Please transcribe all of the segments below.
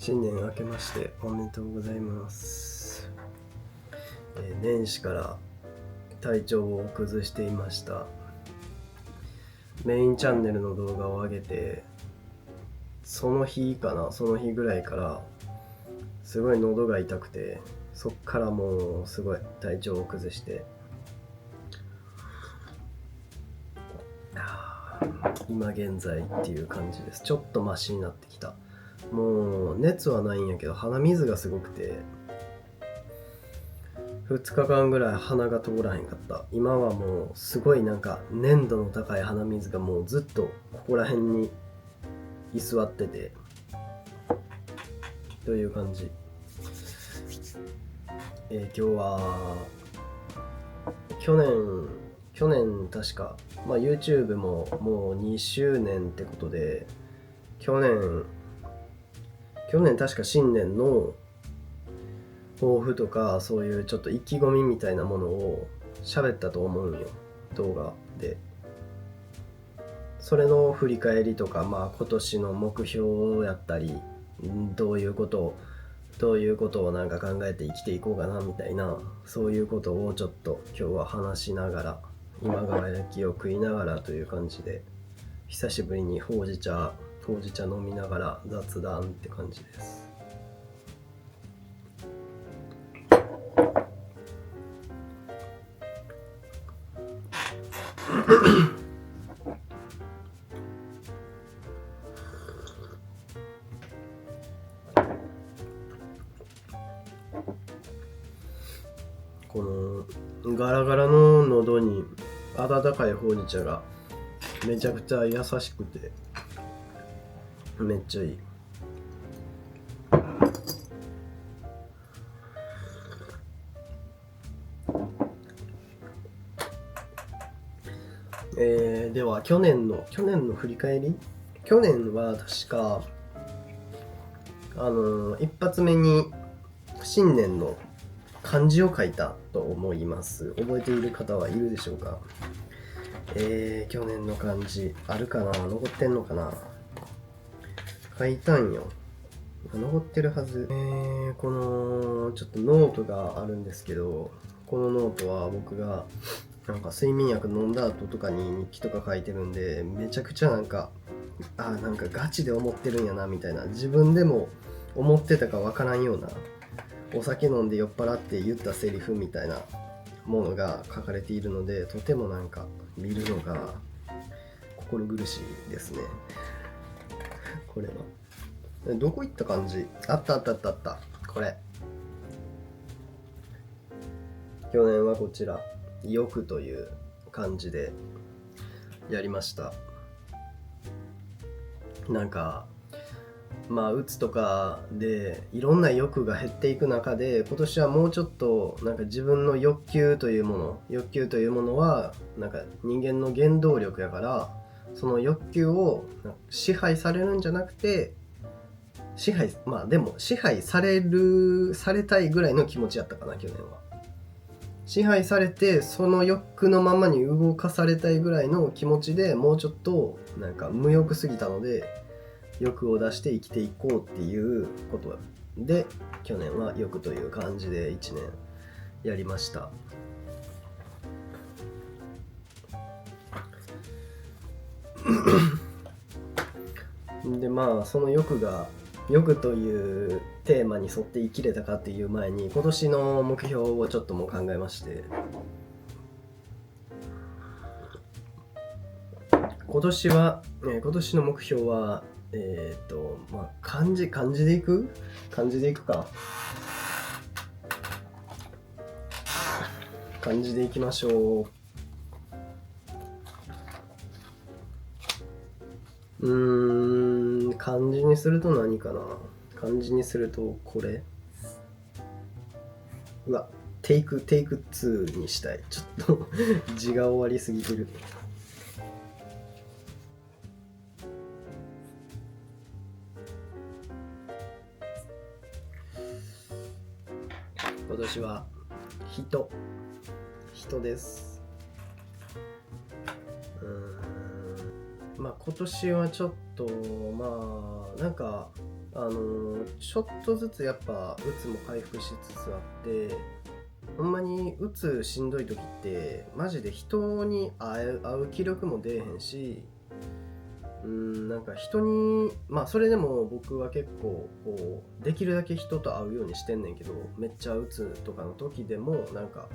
新年明けましておめでとうございます。年始から体調を崩していました。メインチャンネルの動画を上げてその日ぐらいからすごい喉が痛くて、そっからもうすごい体調を崩して今現在っていう感じです。ちょっとマシになってきた。もう熱はないんやけど鼻水がすごくて2日間ぐらい鼻が通らへんかった。今はもうすごいなんか粘度の高い鼻水がもうずっとここら辺に居座っててという感じ。今日は去年確か、YouTube ももう2周年ってことで、去年確か新年の抱負とかそういうちょっと意気込みみたいなものを喋ったと思うんよ、動画で。それの振り返りとか、今年の目標やったり、どういうことをなんか考えて生きていこうかなみたいな、そういうことをちょっと今日は話しながら、今川焼きを食いながらという感じで、久しぶりにほうじ茶飲みながら雑談って感じです。このガラガラの喉に温かいほうじ茶がめちゃくちゃ優しくてめっちゃいい。では去年の振り返り。去年は確か一発目に新年の漢字を書いたと思います。覚えている方はいるでしょうか。去年の漢字あるかな、残ってんのかな。書いたんよ、残ってるはず。このちょっとノートがあるんですけど、このノートは僕がなんか睡眠薬飲んだ後とかに日記とか書いてるんで、めちゃくちゃなんかガチで思ってるんやなみたいな、自分でも思ってたかわからんような、お酒飲んで酔っ払って言ったセリフみたいなものが書かれているので、とてもなんか見るのが心苦しいですね。これはどこ行った感じ。あったこれ。去年はこちら欲という漢字でやりました。なんかうつとかでいろんな欲が減っていく中で、今年はもうちょっとなんか自分の欲求というものはなんか人間の原動力やから、その欲求を支配されるんじゃなくて、でも支配されたいぐらいの気持ちやったかな。去年は支配されてその欲のままに動かされたいぐらいの気持ちで、もうちょっとなんか無欲すぎたので欲を出して生きていこうっていうことで、去年は欲という漢字で1年やりました。でその欲というテーマに沿って生きれたかっていう前に、今年の目標をちょっともう考えまして、今年の目標は漢字でいくか。漢字でいきましょう。漢字にすると何かな。漢字にするとこれ。テイク2にしたい。ちょっと字が終わりすぎてる。今年は人です。今年はちょっとなんかちょっとずつやっぱうつも回復しつつあって、ほんまにうつしんどい時ってマジで人に会う気力も出えへんし、なんか人にそれでも僕は結構こうできるだけ人と会うようにしてんねんけど、めっちゃうつとかの時でもなんか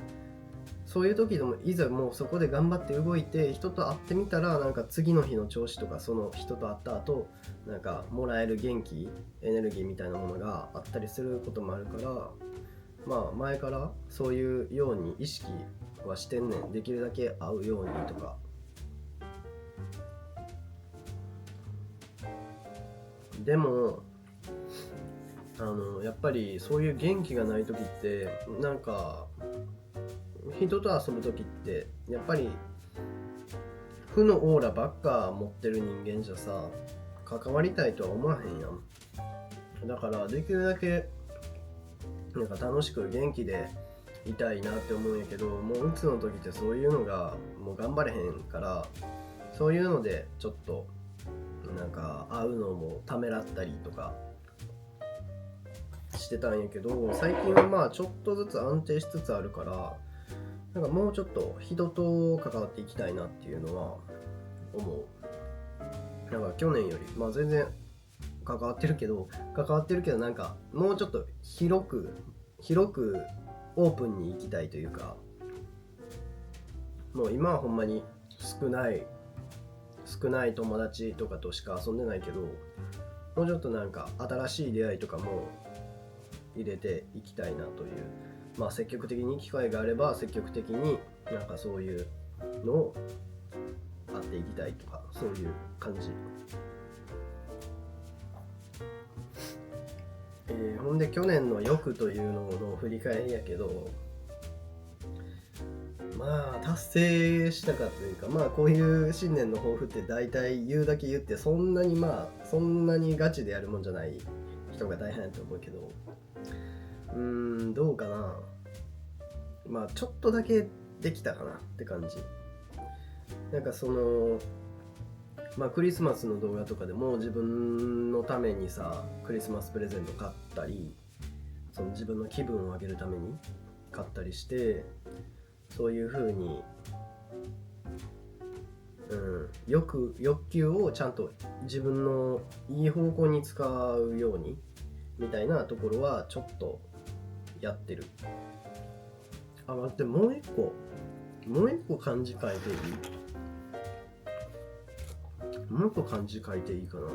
そういう時でもいざもうそこで頑張って動いて人と会ってみたら、なんか次の日の調子とかその人と会った後なんかもらえる元気エネルギーみたいなものがあったりすることもあるから、前からそういうように意識はしてんねん。できるだけ会うようにとか。でもやっぱりそういう元気がない時ってなんか人と遊ぶ時ってやっぱり負のオーラばっか持ってる人間じゃさ関わりたいとは思わへんやん。だからできるだけなんか楽しく元気でいたいなって思うんやけど、もううつの時ってそういうのがもう頑張れへんから、そういうのでちょっとなんか会うのもためらったりとかしてたんやけど、最近はちょっとずつ安定しつつあるから、なんかもうちょっと人と関わっていきたいなっていうのは思う。なんか去年より全然関わってるけどなんかもうちょっと広くオープンに行きたいというか、もう今はほんまに少ない友達とかとしか遊んでないけど、もうちょっとなんか新しい出会いとかも入れていきたいなという、積極的に機会があれば積極的になんかそういうのを会っていきたいとか、そういう感じ。ほんで去年の欲というのの振り返りやけど、達成したかというか、こういう新年の抱負って大体言うだけ言ってそんなにガチでやるもんじゃない人が大変やと思うけど、どうかな。ちょっとだけできたかなって感じ。なんかそのクリスマスの動画とかでも自分のためにさクリスマスプレゼント買ったり、その自分の気分を上げるために買ったりして、そういう風に、欲求をちゃんと自分のいい方向に使うようにみたいなところはちょっとやってる。待って、もう一個漢字書いていい？もう一個漢字書いていいかな？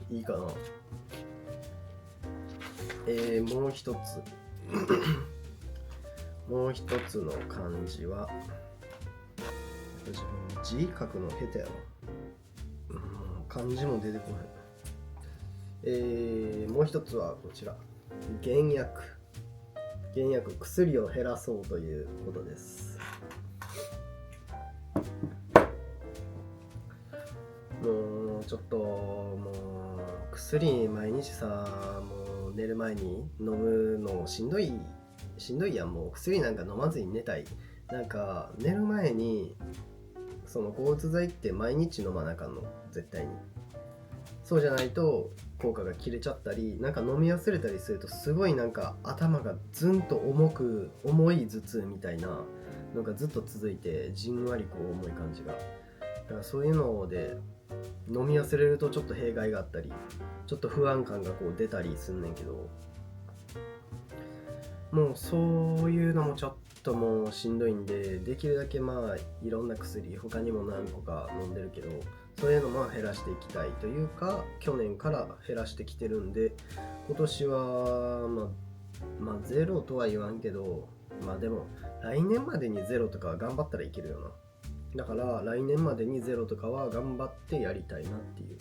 いいかな？もう一つもう一つの漢字は、自分字書くの下手やろ。漢字も出てこない。もう一つはこちら、減薬、薬を減らそうということです。もうちょっと薬毎日さ、もう寝る前に飲むのしんどいやん。もう薬なんか飲まずに寝たい。なんか寝る前にその抗うつ剤って毎日飲まなあかんの、絶対に。そうじゃないと効果が切れちゃったり、なんか飲み忘れたりするとすごいなんか頭がずんと重い頭痛みたいなのがずっと続いて、じんわりこう重い感じが。だからそういうので飲み忘れるとちょっと弊害があったり、ちょっと不安感がこう出たりすんねんけど、もうそういうのもちょっともうしんどいんで、できるだけいろんな薬他にも何個か飲んでるけど、そういうのも減らしていきたいというか、去年から減らしてきてるんで、今年はゼロとは言わんけど、でも来年までにゼロとかは頑張ったらいけるよな。だから来年までにゼロとかは頑張ってやりたいなっていう。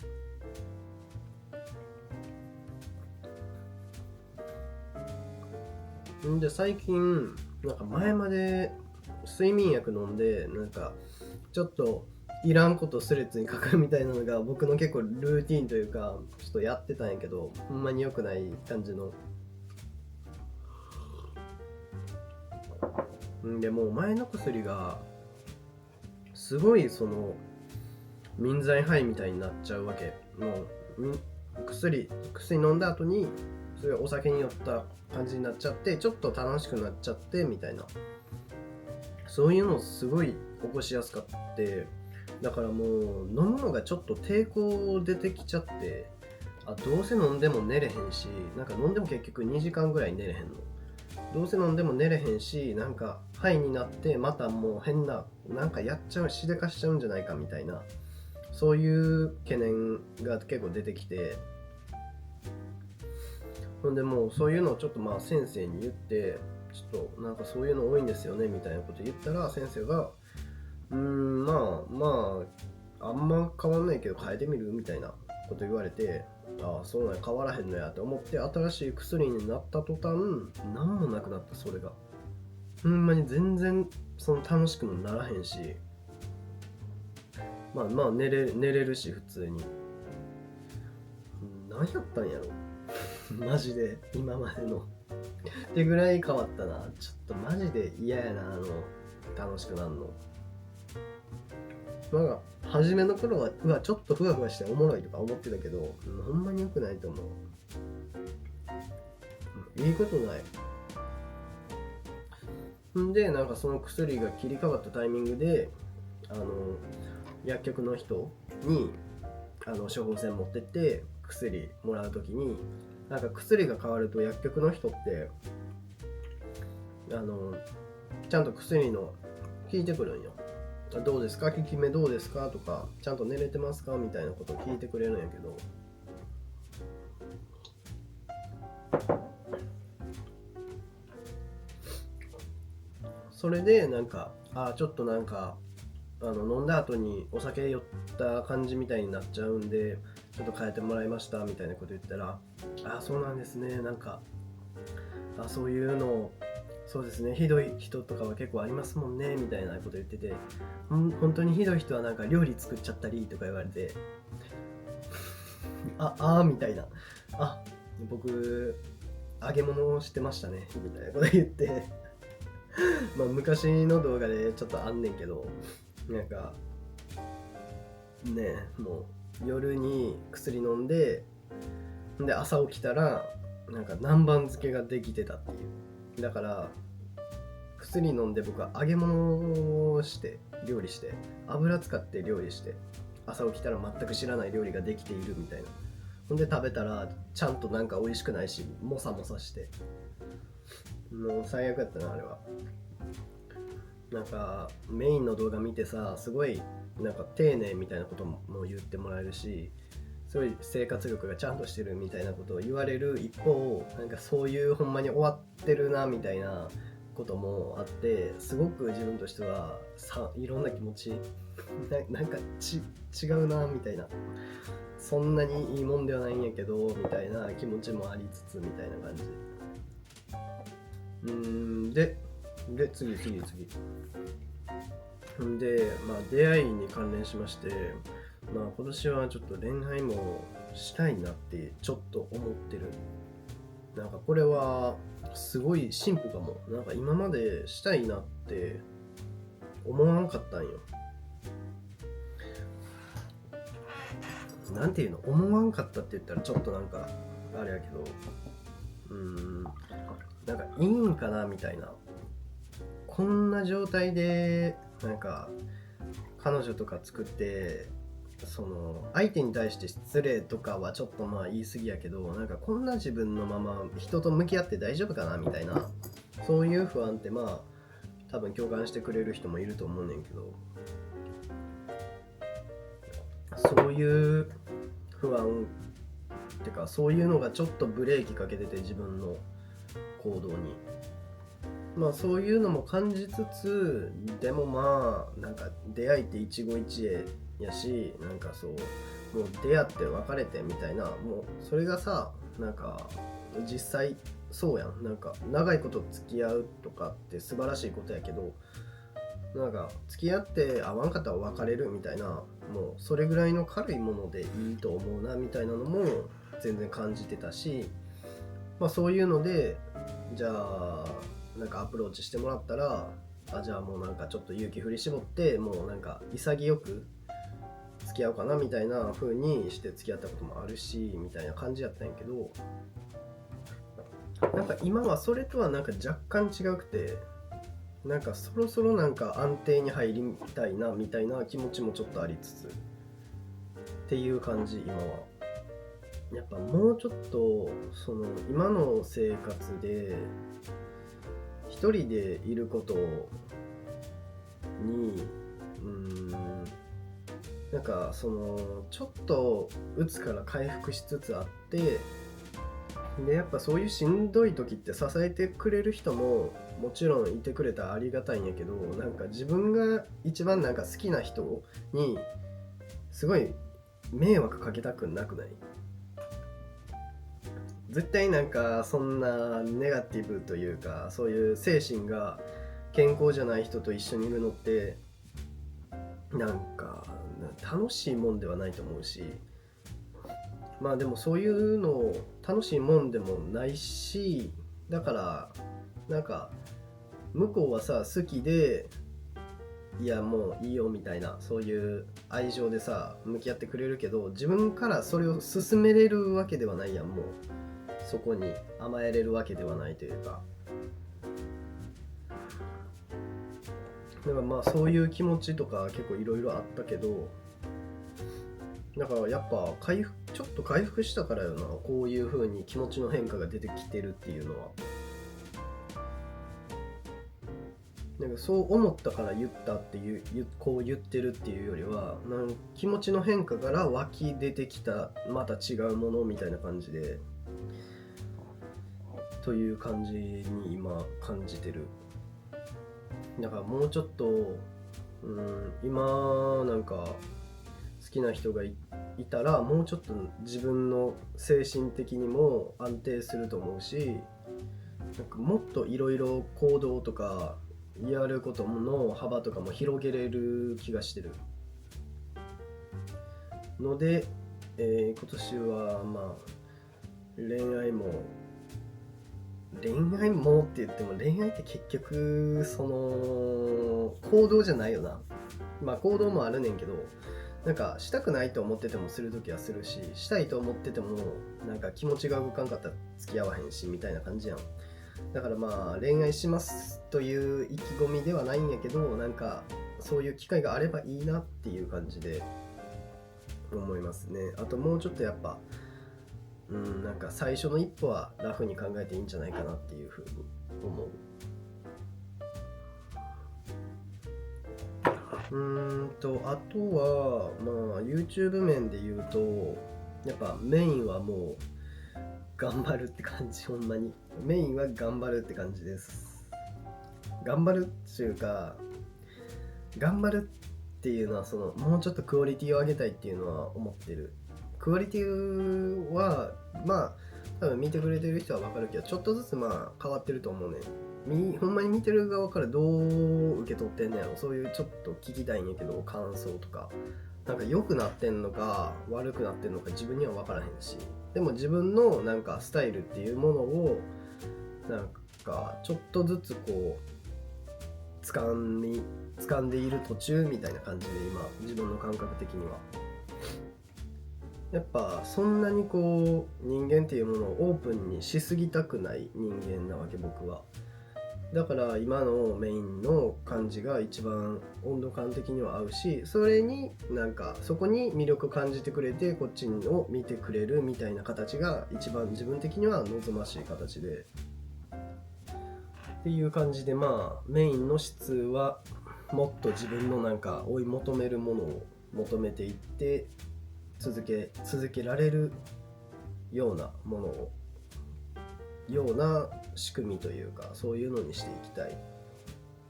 で最近なんか前まで睡眠薬飲んでなんかちょっといらんことスレッズに書くみたいなのが僕の結構ルーティンというかちょっとやってたんやけど、ほんまに良くない感じの。でもう前の薬がすごいその眠剤ハイみたいになっちゃうわけ。もう薬飲んだ後にそれお酒に酔った感じになっちゃって、ちょっと楽しくなっちゃってみたいな、そういうのすごい起こしやすかって。だからもう飲むのがちょっと抵抗出てきちゃって、どうせ飲んでも寝れへんし、なんか飲んでも結局2時間ぐらい寝れへんの。どうせ飲んでも寝れへんし、なんかハイになってまたもう変な、なんかやっちゃう、しでかしちゃうんじゃないかみたいな、そういう懸念が結構出てきて、ほんでもうそういうのをちょっと先生に言って、ちょっとなんかそういうの多いんですよねみたいなこと言ったら、先生があんま変わんないけど変えてみるみたいなこと言われて、そうなんや、変わらへんのやと思って、新しい薬になった途端何もなくなった。それがほんまに全然その楽しくもならへんし、寝れるし普通に。何やったんやろマジで今までのってぐらい変わったな。ちょっとマジで嫌やな、楽しくなるの。なんか初めの頃はちょっとふわふわしておもろいとか思ってたけど、ほんまに良くないと思う。いいことない。んで、なんかその薬が切り替わったタイミングで薬局の人に処方箋持ってって薬もらうときに、なんか薬が変わると薬局の人ってちゃんと薬の聞いてくるんよ。どうですか、効き目どうですかとか、ちゃんと寝れてますかみたいなことを聞いてくれるんやけど、それでなんかちょっとなんか飲んだ後にお酒酔った感じみたいになっちゃうんで、ちょっと変えてもらいましたみたいなこと言ったら、そうなんですね、なんかそういうの、そうですね、ひどい人とかは結構ありますもんねみたいなこと言ってて、本当にひどい人はなんか料理作っちゃったりとか言われてみたいな、僕揚げ物をしてましたねみたいなこと言って昔の動画でちょっとあんねんけど、なんかね、もう夜に薬飲んで朝起きたらなんか南蛮漬けができてたっていう。だから薬飲んで僕は揚げ物をして料理して油使って料理して、朝起きたら全く知らない料理ができているみたいな。ほんで食べたらちゃんとなんか美味しくないし、もさもさして、もう最悪やったなあれは。なんかメインの動画見てさ、すごいなんか丁寧みたいなことも言ってもらえるし、すごい生活力がちゃんとしてるみたいなことを言われる一方、なんかそういうほんまに終わってるなみたいなこともあって、すごく自分としてはいろんな気持ちなんか違うなみたいな、そんなにいいもんではないんやけどみたいな気持ちもありつつみたいな感じ。で次で、出会いに関連しまして、今年はちょっと恋愛もしたいなってちょっと思ってる。なんかこれはすごい進歩かも。なんか今までしたいなって思わんかったんよ。なんていうの、思わんかったって言ったらちょっとなんかあれやけど、なんかいいんかなみたいな。こんな状態でなんか彼女とか作って、その相手に対して失礼とかはちょっと言い過ぎやけど、なんかこんな自分のまま人と向き合って大丈夫かなみたいな、そういう不安って多分共感してくれる人もいると思うねんけど、そういう不安ってか、そういうのがちょっとブレーキかけてて、自分の行動にそういうのも感じつつ、でもなんか出会いって一期一会やし、なんかもう出会って別れてみたいな、もうそれがさ、なんか実際そうやん。なんか長いこと付き合うとかって素晴らしいことやけど、なんか付き合って合わんかったら別れるみたいな、もうそれぐらいの軽いものでいいと思うなみたいなのも全然感じてたし、そういうのでじゃあなんかアプローチしてもらったら、じゃあもうなんかちょっと勇気振り絞って、もうなんか潔く付き合おうかなみたいな風にして付き合ったこともあるしみたいな感じやったんやけど、なんか今はそれとはなんか若干違くて、なんかそろそろなんか安定に入りたいなみたいな気持ちもちょっとありつつっていう感じ。今はやっぱもうちょっとその今の生活で一人でいることになんかそのちょっと鬱から回復しつつあって、でやっぱそういうしんどい時って支えてくれる人ももちろんいてくれたらありがたいんやけど、なんか自分が一番なんか好きな人にすごい迷惑かけたくなくない？絶対なんかそんなネガティブというかそういう精神が健康じゃない人と一緒にいるのってなんか楽しいもんではないと思うし、まあでもそういうの楽しいもんでもないし、だからなんか向こうはさ好きでいやもういいよみたいなそういう愛情でさ向き合ってくれるけど、自分からそれを勧めれるわけではないやん。もうそこに甘えれるわけではないというか、だからまあそういう気持ちとか結構いろいろあったけど、だからやっぱちょっと回復したからよな、こういう風に気持ちの変化が出てきてるっていうのは。なんかそう思ったから言ったっていうこう言ってるっていうよりは、なん気持ちの変化から湧き出てきたまた違うものみたいな感じでという感じに今感じてる。だからもうちょっと今なんか好きな人がいたらもうちょっと自分の精神的にも安定すると思うし、なんかもっといろいろ行動とかやることの幅とかも広げれる気がしてるので、今年はまあ恋愛もって言っても恋愛って結局その行動じゃないよな。まあ行動もあるねんけど、なんかしたくないと思っててもするときはするし、したいと思っててもなんか気持ちが動かんかったら付き合わへんしみたいな感じやん。だからまあ恋愛しますという意気込みではないんやけど、なんかそういう機会があればいいなっていう感じで思いますね。あともうちょっとやっぱなんか最初の一歩はラフに考えていいんじゃないかなっていうふうに思う。あとはまあ YouTube 面で言うとやっぱメインはもう頑張るって感じ。ほんまにメインは頑張るって感じです。頑張るっていうか、頑張るっていうのはそのもうちょっとクオリティを上げたいっていうのは思ってる。クオリティはまあ多分見てくれてる人は分かるけど、ちょっとずつまあ変わってると思うね。ほんまに見てる側からどう受け取ってんねやろ。そういうちょっと聞きたいんやけど、感想とかなんか良くなってんのか悪くなってんのか自分には分からへんし、でも自分のなんかスタイルっていうものをなんかちょっとずつこう掴んでいる途中みたいな感じで今自分の感覚的にはやっぱそんなにこう人間っていうものをオープンにしすぎたくない人間なわけ僕は。だから今のメインの感じが一番温度感的には合うし、それになんかそこに魅力感じてくれてこっちを見てくれるみたいな形が一番自分的には望ましい形でっていう感じで、まあメインの質はもっと自分のなんか追い求めるものを求めていって続けられるようなものをような仕組みというかそういうのにしていきたいっ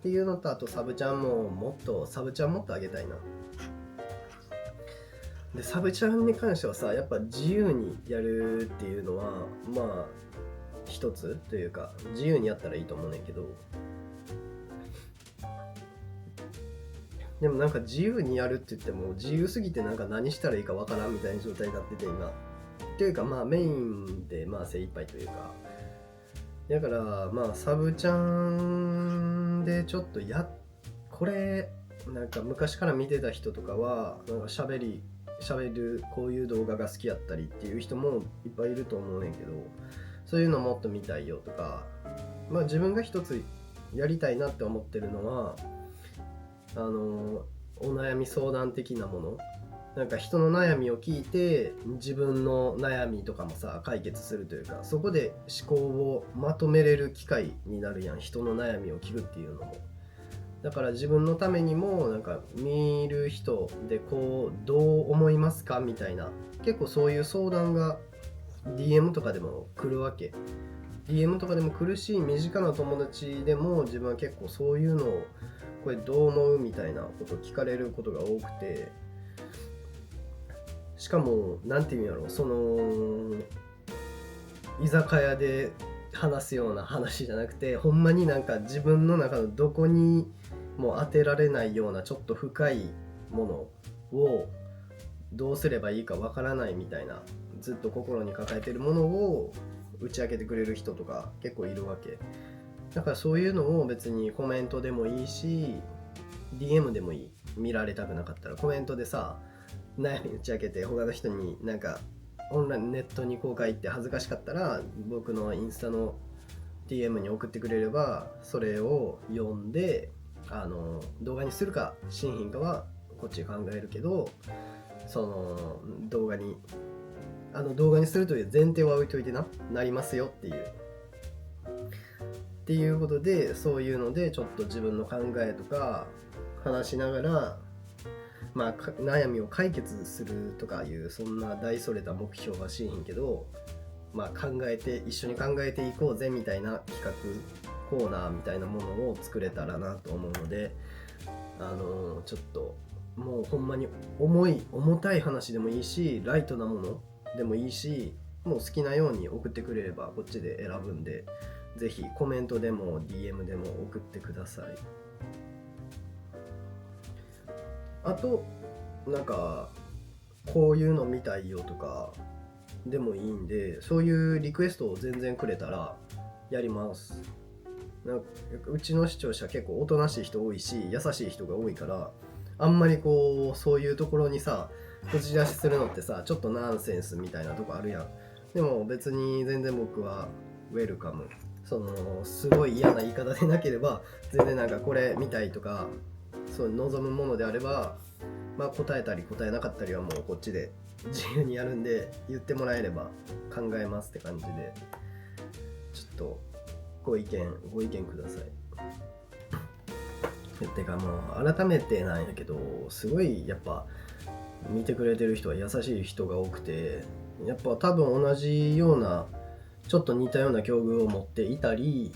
ていうのと、あとサブチャンもっと上げたいな。でサブチャンに関してはさ、やっぱ自由にやるっていうのはまあ一つというか自由にやったらいいと思うねんけど、でもなんか自由にやるって言っても自由すぎてなんか何したらいいかわからんみたいな状態になってて今っていうか、まあメインでまあ精一杯というか、だからまあサブチャンでちょっとこれなんか昔から見てた人とかはなんか喋り喋るこういう動画が好きやったりっていう人もいっぱいいると思うねんけど、そういうのもっと見たいよとか、自分が一つやりたいなって思ってるのはお悩み相談的なもの、なんか人の悩みを聞いて自分の悩みとかもさ解決するというか、そこで思考をまとめれる機会になるやん、人の悩みを聞くっていうのも。だから自分のためにもなんか見る人でこうどう思いますかみたいな、結構そういう相談が DM とかでも来るわけ。 DM とかでも来るし、身近な友達でも自分は結構そういうのをこれどう思うみたいなことを聞かれることが多くて、しかもなんていうんやろ、その居酒屋で話すような話じゃなくて、ほんまになんか自分の中のどこにも当てられないようなちょっと深いものをどうすればいいかわからないみたいな、ずっと心に抱えてるものを打ち明けてくれる人とか結構いるわけ。だからそういうのを別にコメントでもいいし DM でもいい、見られたくなかったらコメントでさ悩み打ち明けて、他の人になんかオンラインネットに公開って恥ずかしかったら僕のインスタの DM に送ってくれれば、それを読んで動画にするか新品かはこっち考えるけど、その動画にするという前提は置いといてなりますよっていうことで、そういうのでちょっと自分の考えとか話しながら、悩みを解決するとかいう、そんな大それた目標はしんへんけど、一緒に考えていこうぜみたいな企画コーナーみたいなものを作れたらなと思うので、ちょっともうほんまに重たい話でもいいし、ライトなものでもいいし、もう好きなように送ってくれればこっちで選ぶんで、ぜひコメントでも DM でも送ってください。あとなんかこういうの見たいよとかでもいいんで、そういうリクエストを全然くれたらやります。なんかうちの視聴者結構おとなしい人多いし優しい人が多いから、あんまりこうそういうところにさこじ出しするのってさちょっとナンセンスみたいなとこあるやん。でも別に全然僕はウェルカム。そのすごい嫌な言い方でなければ全然なんかこれ見たいとかそう望むものであれば、答えたり答えなかったりはもうこっちで自由にやるんで、言ってもらえれば考えますって感じで、ちょっとご意見ください。てかもう改めてなんやけど、すごいやっぱ見てくれてる人は優しい人が多くて、やっぱ多分同じようなちょっと似たような境遇を持っていたり、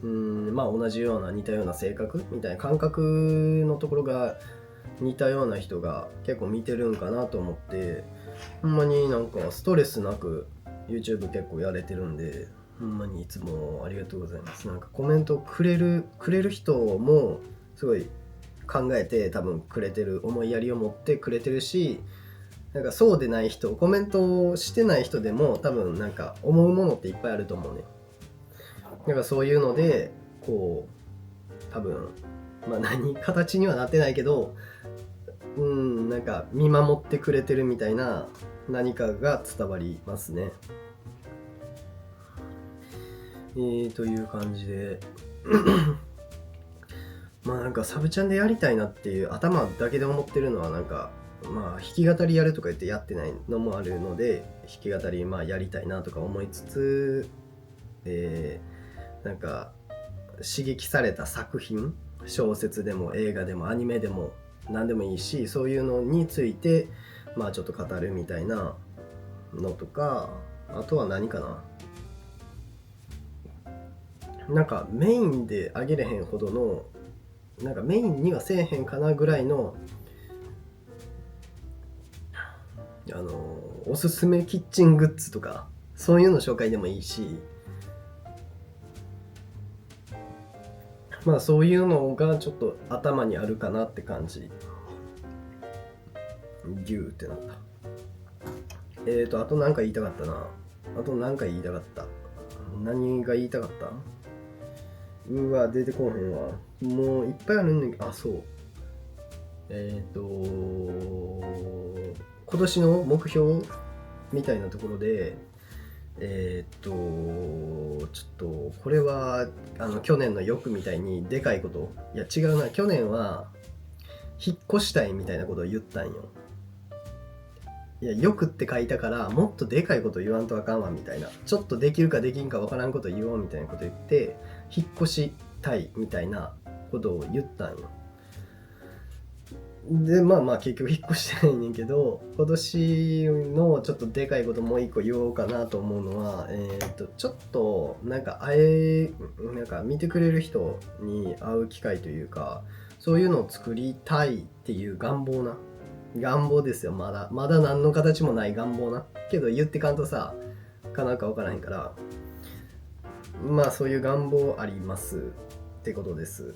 同じような似たような性格みたいな感覚のところが似たような人が結構見てるんかなと思って、ほんまになんかストレスなく YouTube 結構やれてるんで、ほんまにいつもありがとうございます。なんかコメントくれる人もすごい考えて多分くれてる、思いやりを持ってくれてるし、なんかそうでない人、コメントをしてない人でも多分なんか思うものっていっぱいあると思うね。だからそういうのでこう多分形にはなってないけど、なんか見守ってくれてるみたいな何かが伝わりますね。という感じでなんかサブチャンでやりたいなっていう頭だけで思ってるのは、なんか弾き語りやるとか言ってやってないのもあるので、弾き語りやりたいなとか思いつつ、なんか刺激された作品、小説でも映画でもアニメでも何でもいいし、そういうのについてちょっと語るみたいなのとか、あとは何かな、なんかメインであげれへんほどの、なんかメインにはせえへんかなぐらいのおすすめキッチングッズとかそういうの紹介でもいいし、そういうのがちょっと頭にあるかなって感じ。ギューってなった。あと何か言いたかったな。何が言いたかった？出てこへんわ。もういっぱいあるんだけど、そう。今年の目標みたいなところで、ちょっとこれは去年の欲みたいにでかいこと、いや違うな、去年は引っ越したいみたいなことを言ったんよ。いや欲って書いたからもっとでかいこと言わんとあかんわみたいな、ちょっとできるかできんかわからんこと言おうみたいなこと言って引っ越したいみたいなことを言ったんよ。でまあ結局引っ越してないねんけど、今年のちょっとでかいこともう一個言おうかなと思うのは、ちょっとなんか見てくれる人に会う機会というか、そういうのを作りたいっていう願望ですよ。まだ何の形もない願望なけど、言ってかんとさ叶うか分からへんから、そういう願望ありますってことです。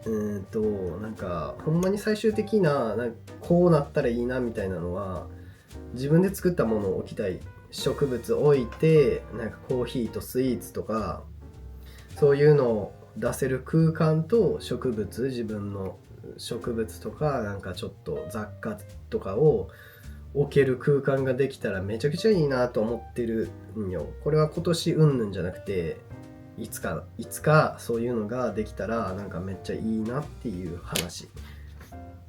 なんかほんまに最終的なこうなったらいいなみたいなのは、自分で作ったものを置きたい、植物置いてコーヒーとスイーツとかそういうのを出せる空間と植物、自分の植物とかちょっと雑貨とかを置ける空間ができたらめちゃくちゃいいなと思ってるんよ。これは今年うんぬんじゃなくて、いつかそういうのができたらめっちゃいいなっていう話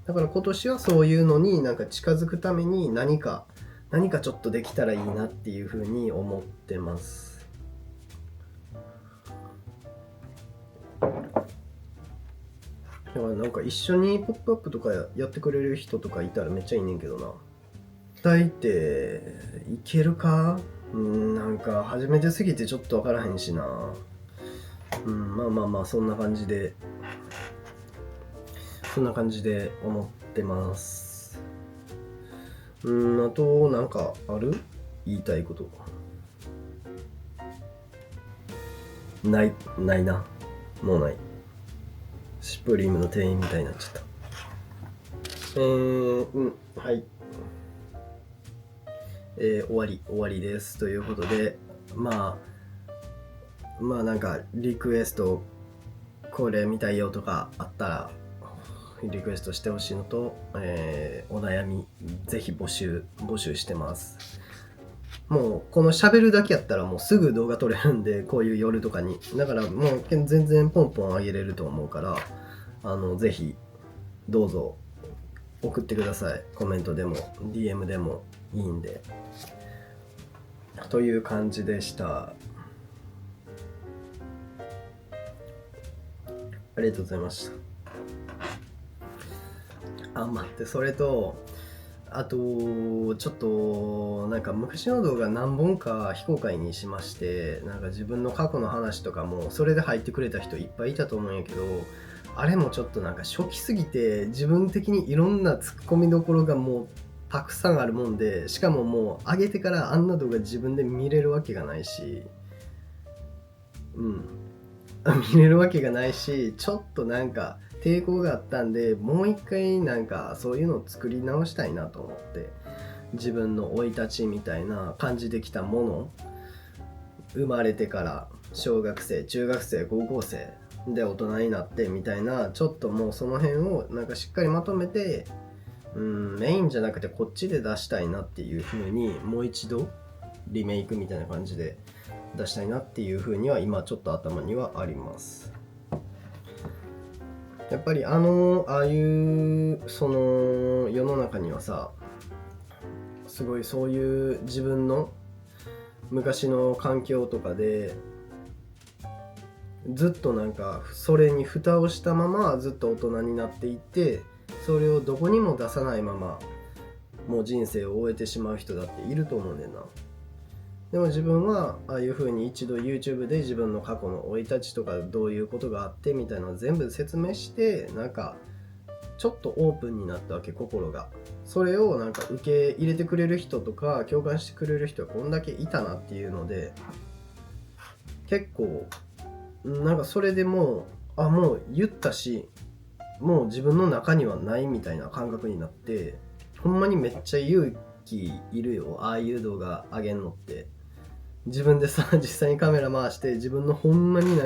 だから、今年はそういうのに近づくために何かちょっとできたらいいなっていうふうに思ってます。だから一緒にポップアップとかやってくれる人とかいたらめっちゃいいねんけどな。伝えていけるか？初めてすぎてちょっとわからへんしな。そんな感じで思ってます。あとある？言いたいことないな。もうない。シュプリームの店員みたいになっちゃった。はい。終わりですということで、リクエストこれ見たいよとかあったらリクエストしてほしいのと、お悩みぜひ募集してます。もうこの喋るだけやったらもうすぐ動画撮れるんで、こういう夜とかにだからもう全然ポンポン上げれると思うから、ぜひどうぞ送ってください。コメントでも DM でもいいんでという感じでした。ありがとうございました。待って、それとあとちょっと昔の動画何本か非公開にしまして、自分の過去の話とかもそれで入ってくれた人いっぱいいたと思うんやけど、あれもちょっと初期すぎて自分的にいろんなツッコミどころがもうたくさんあるもんで、しかももう上げてからあんな動画自分で見れるわけがないし、見れるわけがないし、ちょっと抵抗があったんで、もう一回そういうのを作り直したいなと思って、自分の生い立ちみたいな感じできたもの、生まれてから小学生、中学生、高校生で大人になってみたいな、ちょっともうその辺をしっかりまとめて、メインじゃなくてこっちで出したいなっていう風に、もう一度リメイクみたいな感じで出したいなっていう風には今ちょっと頭にはあります。やっぱりああいうその世の中にはさ、すごいそういう自分の昔の環境とかでずっとそれに蓋をしたままずっと大人になっていって、それをどこにも出さないままもう人生を終えてしまう人だっていると思うねんな。でも自分はああいう風に一度 YouTube で自分の過去の生い立ちとかどういうことがあってみたいなのを全部説明して、ちょっとオープンになったわけ、心が。それを受け入れてくれる人とか共感してくれる人がこんだけいたなっていうので、結構それでもう言ったし、もう自分の中にはないみたいな感覚になって、ほんまにめっちゃ勇気いるよ、ああいう動画上げんのって。自分でさ、実際にカメラ回して自分のほんまに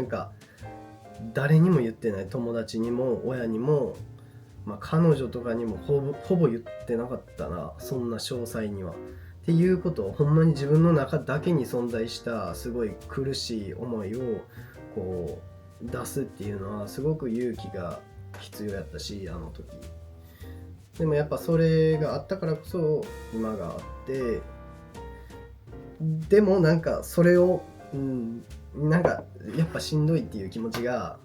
誰にも言ってない友達にも親にも彼女とかにもほぼ言ってなかったな、そんな詳細には。っていうことをほんまに自分の中だけに存在したすごい苦しい思いをこう出すっていうのはすごく勇気が必要やったし、あの時。でもやっぱそれがあったからこそ今があって、でもなんかそれを、なんかやっぱしんどいっていう気持ちが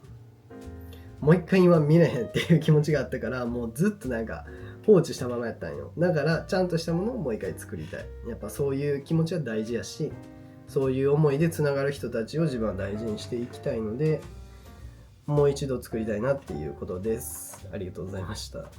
もう一回今見れへんっていう気持ちがあったから、もうずっとなんか放置したままやったんよ。だからちゃんとしたものをもう一回作りたい。やっぱそういう気持ちは大事やし、そういう思いでつながる人たちを自分は大事にしていきたいので、もう一度作りたいなっていうことです。ありがとうございました。